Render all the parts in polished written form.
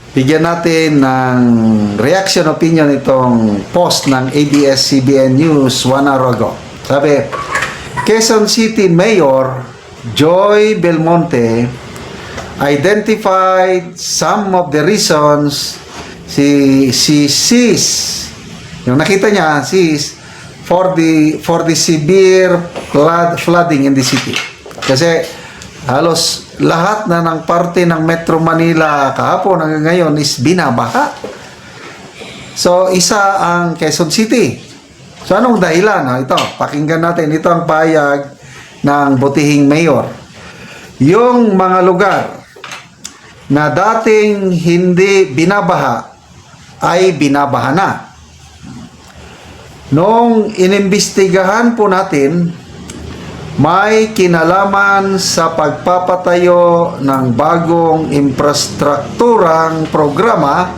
bigyan natin ng reaction opinion itong post ng ABS-CBN News 1 hour ago. Sabi, Quezon City Mayor Joy Belmonte identified some of the reasons si sees, yung nakita niya, sees for the severe flooding in the city. Kasi halos lahat na ng parte ng Metro Manila kahapon hanggang ngayon is binabaha. So, isa ang Quezon City. So, anong dahilan? Ito, pakinggan natin. Ito ang pahayag ng butihing mayor. Yung mga lugar na dating hindi binabaha ay binabaha na. Nung inimbestigahan po natin, may kinalaman sa pagpapatayo ng bagong infrastrukturang programa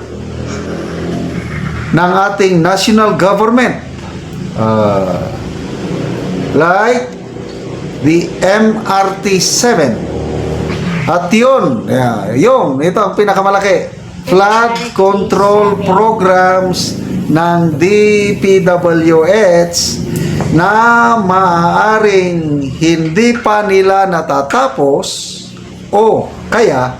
ng ating national government. Like the MRT-7. At yun, ito ang pinakamalaki. Flood control programs ng DPWH na maaaring hindi pa nila natatapos o kaya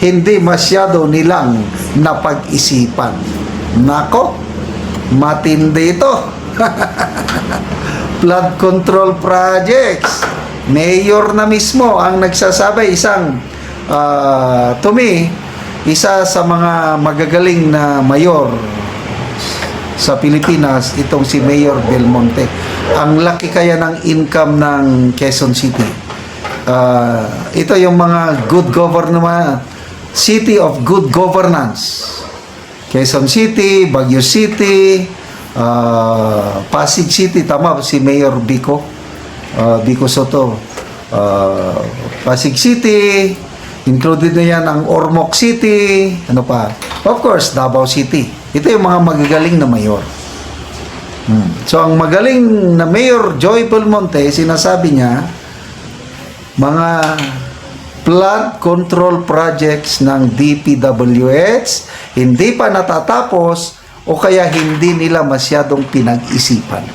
hindi masyado nilang napag-isipan. Nako, matindi ito. Flood control projects. Mayor na mismo ang nagsasabi, to me, isa sa mga magagaling na mayor sa Pilipinas, itong si Mayor Belmonte. Ang laki kaya ng income ng Quezon City. Ito yung mga good government, city of good governance. Quezon City, Baguio City, Pasig City, tama si Mayor Bico Soto. Pasig City, included na yan ang Ormoc City, ano pa? Of course, Davao City. Ito yung mga magagaling na mayor. So, ang magaling na Mayor Joy Belmonte, sinasabi niya, mga flood control projects ng DPWH, hindi pa natatapos o kaya hindi nila masyadong pinag-isipan.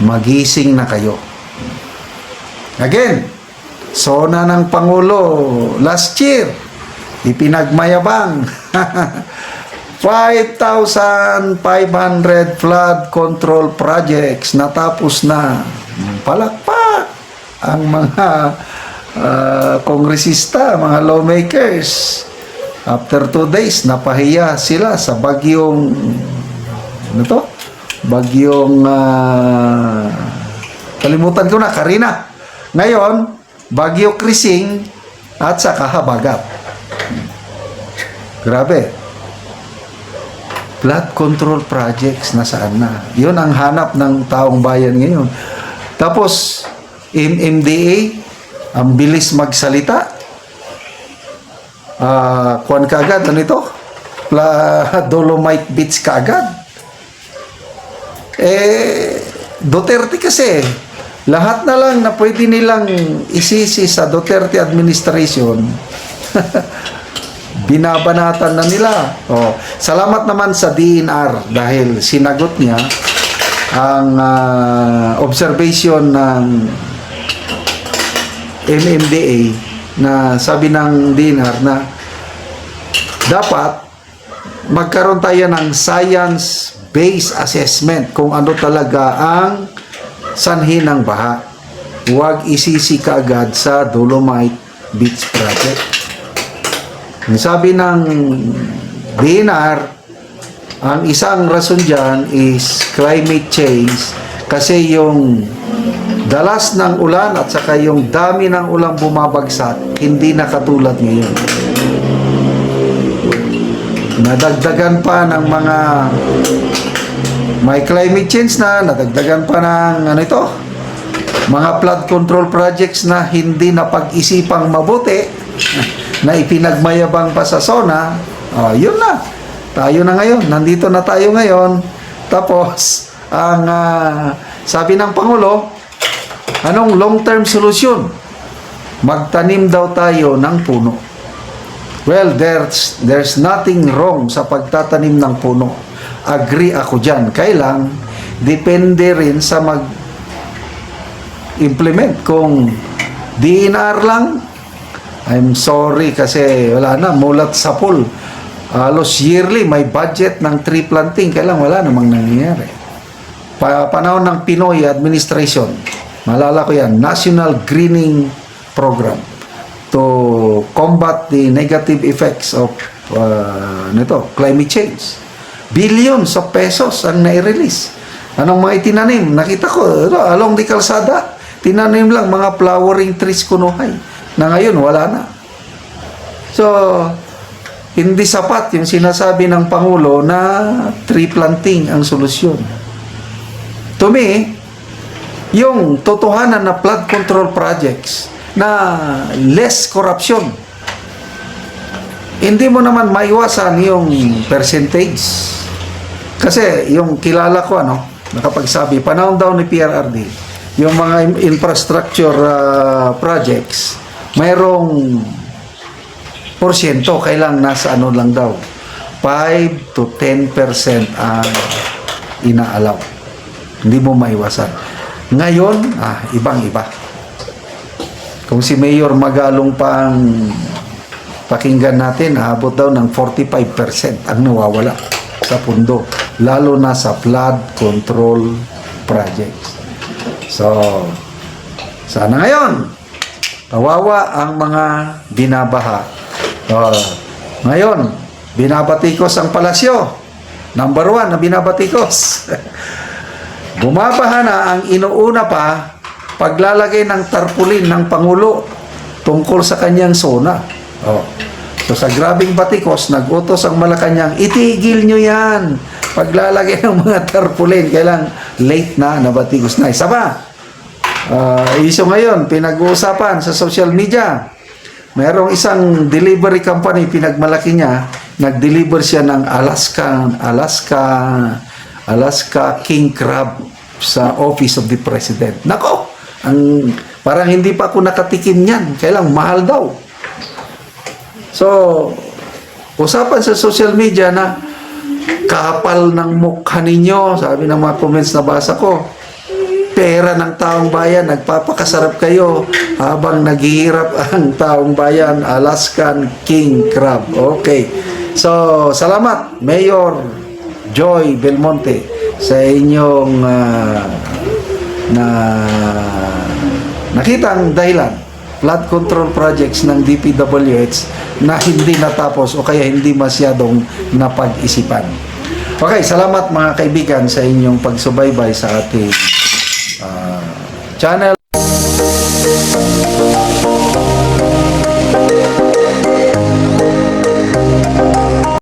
Magising na kayo. Again, SONA ng Pangulo last year, ipinagmayabang 5,500 flood control projects natapos na. Palakpak ang mga kongresista, mga lawmakers. After 2 days, napahiya sila sa bagyong kalimutan ko na, Karina. Ngayon, Bagyo Krising at saka Habagat. Grabe. Flood control projects nasaan na? Yun ang hanap ng taong bayan ngayon. Tapos, MMDA, ang bilis magsalita. Kuwan kaagad, ano ito? Dolomite Beach kaagad. Duterte kasi, lahat na lang na pwede nilang isisi sa Duterte administration, binabanatan na nila. Salamat naman sa DNR dahil sinagot niya ang observation ng MMDA na sabi ng DNR na dapat magkaroon tayo ng science-based assessment kung ano talaga ang sanhi ng baha. Huwag isisi kaagad sa Dolomite Beach Project. Ang sabi ng DNR, ang isang rason dyan is climate change kasi yung dalas ng ulan at saka yung dami ng ulan bumabagsak hindi na katulad ngayon. Nadagdagan pa ng mga may climate change na, nadagdagan pa ng mga flood control projects na hindi napag-isipang mabuti, na ipinagmayabang pa sa SONA. Yun na. Tayo na ngayon. Nandito na tayo ngayon. Tapos, ang sabi ng Pangulo, anong long-term solution? Magtanim daw tayo ng puno. Well, there's nothing wrong sa pagtatanim ng puno. Agree ako dyan. Kailang, depende rin sa mag-implement. Kung DNR lang, I'm sorry kasi wala na, mulat sa pool. Halos yearly, may budget ng tree planting. Kailang wala namang nangyayari. Panahon ng Pinoy administration, malala ko yan, National Greening Program to combat the negative effects of climate change. Billions of pesos ang nai-release. Anong mga itinanim? Nakita ko, along di kalsada, tinanim lang mga flowering trees kunuhay. Na ngayon, wala na. So, hindi sapat yung sinasabi ng Pangulo na tree planting ang solusyon. To me, yung totohanan na flood control projects na less corruption, hindi mo naman maiwasan yung percentage. Kasi yung kilala ko, nakapagsabi, panahon daw ni PRRD, yung mga infrastructure projects, mayroong porsyento, kailang nasa lang daw, 5 to 10% ang inaalaw. Hindi mo maiwasan. Ngayon, ibang-iba. Kung si Mayor Magalong pang pakinggan natin, aabot daw ng 45% ang nawawala sa pundo. Lalo na sa flood control projects. So, sana ngayon, kawawa ang mga binabaha. Ngayon, binabatikos ang palasyo. Number 1 na binabatikos. Bumabaha na ang inuuna pa paglalagay ng tarpaulin ng Pangulo tungkol sa kanyang zona. So sa grabing batikos, nag-utos ang Malacanang, itigil nyo yan. Paglalagay ng mga tarpaulin, kailang late na, nabatikos na. Isa pa, iso ngayon, pinag-uusapan sa social media. Mayroong isang delivery company, pinagmalaki niya, nag-deliver siya ng Alaska king crab sa Office of the President. Nako! Parang hindi pa ako nakatikim niyan. Kailang mahal daw. So, usapan sa social media na kapal ng mukha ninyo, sabi ng mga comments na basa ko, pera ng taong bayan, nagpapakasarap kayo habang naghihirap ang taong bayan, Alaskan king crab. Okay. So, salamat, Mayor Joy Belmonte, sa inyong nakitang dahilan, flood control projects ng DPWH na hindi natapos o kaya hindi masyadong napag-isipan. Okay, salamat mga kaibigan sa inyong pagsubaybay sa ating channel.